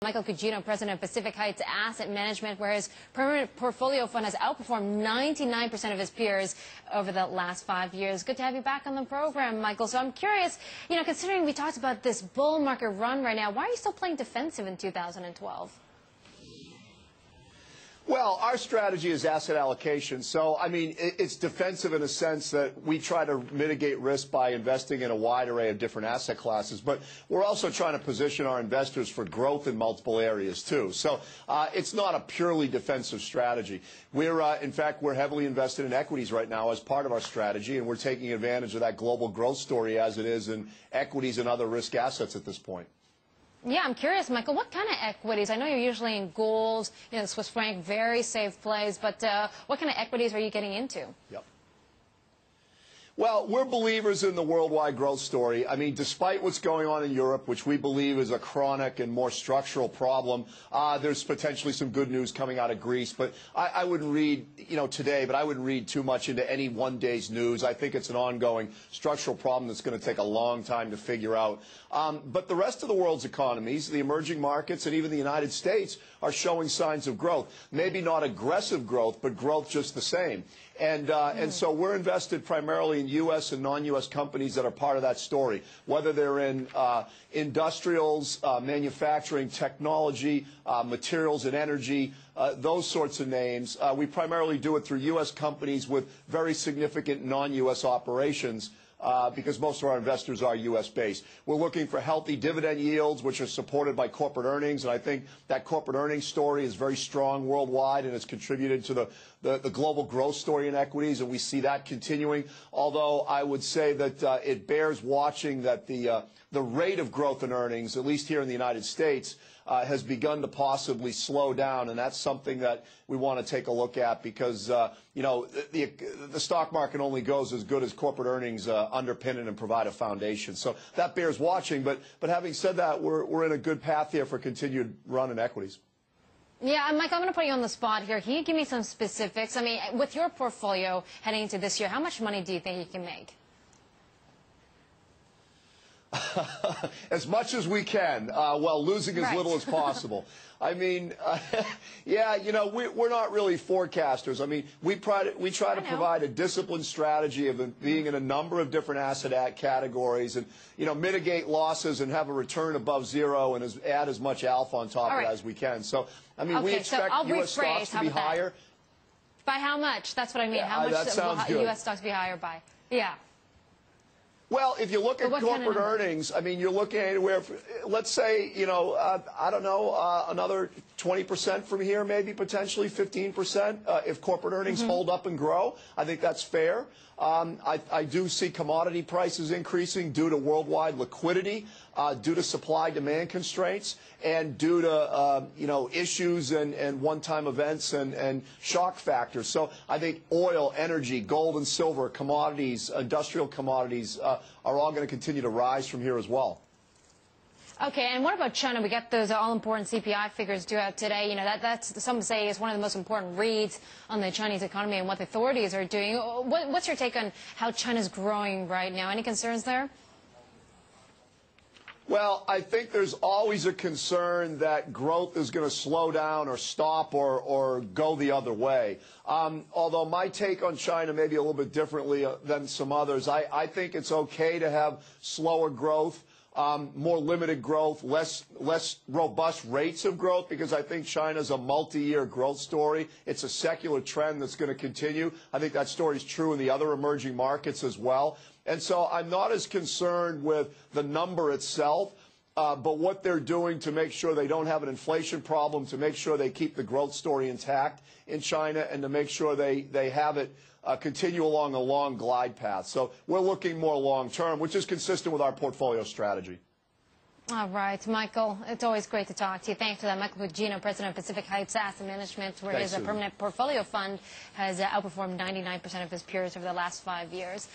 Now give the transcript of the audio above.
Michael Cuggino, president of Pacific Heights Asset Management, where his permanent portfolio fund has outperformed 99% of his peers over the last 5 years. Good to have you back on the program, Michael. So I'm curious, considering we talked about this bull market run right now, why are you still playing defensive in 2012? Well, our strategy is asset allocation. So, I mean, it's defensive in a sense that we try to mitigate risk by investing in a wide array of different asset classes. But we're also trying to position our investors for growth in multiple areas, too. So it's not a purely defensive strategy. In fact, we're heavily invested in equities right now as part of our strategy, and we're taking advantage of that global growth story as it is in equities and other risk assets at this point. Yeah, I'm curious, Michael, what kind of equities? I know you're usually in gold, Swiss franc, very safe plays, but what kind of equities are you getting into? Yep. Well, we're believers in the worldwide growth story. I mean, despite what's going on in Europe, which we believe is a chronic and more structural problem, there's potentially some good news coming out of Greece. But I wouldn't read, today, but I wouldn't read too much into any one day's news. I think it's an ongoing structural problem that's going to take a long time to figure out. But the rest of the world's economies, the emerging markets, and even the United States are showing signs of growth. Maybe not aggressive growth, but growth just the same. And so we're invested primarily in U.S. and non-U.S. companies that are part of that story, whether they're in industrials, manufacturing, technology, materials and energy, those sorts of names. We primarily do it through U.S. companies with very significant non-U.S. operations. Because most of our investors are U.S.-based. We're looking for healthy dividend yields, which are supported by corporate earnings, and I think that corporate earnings story is very strong worldwide and has contributed to the global growth story in equities, and we see that continuing. Although I would say that it bears watching that the rate of growth in earnings, at least here in the United States, has begun to possibly slow down, and that's something that we want to take a look at because, the stock market only goes as good as corporate earnings underpin it and provide a foundation. So that bears watching, but having said that, we're in a good path here for continued run in equities. Yeah, Mike, I'm going to put you on the spot here. Can you give me some specifics? I mean, with your portfolio heading into this year, how much money do you think you can make? As much as we can, while losing as little as possible. I mean, yeah, we're not really forecasters. I mean, we try to provide a disciplined strategy of being in a number of different asset categories and, mitigate losses and have a return above zero and add as much alpha on top of it as we can. So, I mean, we expect U.S. stocks to be higher. By how much? That's what I mean. Yeah, how much will U.S. stocks be higher by? Yeah. Well, if you look at corporate earnings, I mean, you're looking at anywhere, let's say, I don't know, another 20% from here, maybe potentially 15%. If corporate earnings hold up and grow, I think that's fair. I do see commodity prices increasing due to worldwide liquidity, due to supply-demand constraints, and due to, issues and one-time events and shock factors. So I think oil, energy, gold and silver, commodities, industrial commodities are all going to continue to rise from here as well. Okay, and what about China? We got those all-important CPI figures due out today. That's some say is one of the most important reads on the Chinese economy and what the authorities are doing. What's your take on how China's growing right now? Any concerns there? Well, I think there's always a concern that growth is going to slow down or stop or go the other way. Although my take on China may be a little bit differently than some others. I think it's okay to have slower growth. More limited growth, less robust rates of growth, because I think China's a multi-year growth story. It's a secular trend that's going to continue. I think that story is true in the other emerging markets as well. And so I'm not as concerned with the number itself, but what they're doing to make sure they don't have an inflation problem, to make sure they keep the growth story intact in China, and to make sure they have it continue along a long glide path. So we're looking more long-term, which is consistent with our portfolio strategy. All right, Michael, it's always great to talk to you. Thanks for that. Michael Cuggino, president of Pacific Heights Asset Management, where his permanent portfolio fund has outperformed 99% of his peers over the last 5 years.